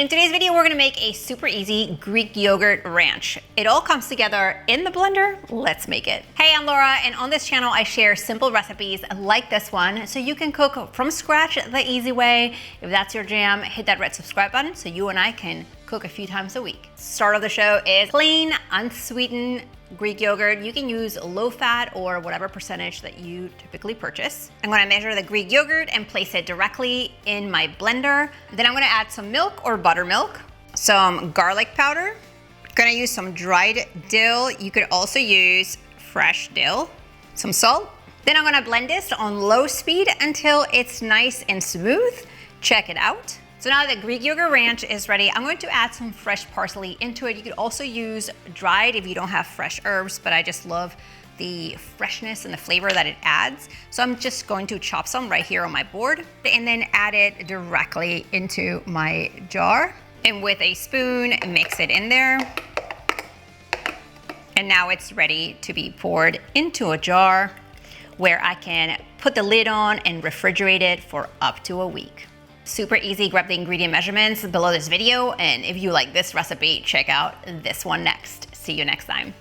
In today's video, we're gonna make a super easy Greek yogurt ranch. It all comes together in the blender. Let's make it. Hey, I'm Laura, and on this channel, I share simple recipes like this one so you can cook from scratch the easy way. If that's your jam, hit that red subscribe button so you and I can cook a few times a week. Start of the show is plain, unsweetened Greek yogurt. You can use low fat or whatever percentage that you typically purchase. I'm gonna measure the Greek yogurt and place it directly in my blender. Then I'm gonna add some milk or buttermilk, some garlic powder. Gonna use some dried dill. You could also use fresh dill, some salt. Then I'm gonna blend this on low speed until it's nice and smooth. Check it out. So now the Greek yogurt ranch is ready, I'm going to add some fresh parsley into it. You could also use dried if you don't have fresh herbs, but I just love the freshness and the flavor that it adds. So I'm just going to chop some right here on my board and then add it directly into my jar. And with a spoon, mix it in there. And now it's ready to be poured into a jar where I can put the lid on and refrigerate it for up to a week. Super easy. Grab the ingredient measurements below this video, and if you like this recipe, check out this one next. See you next time.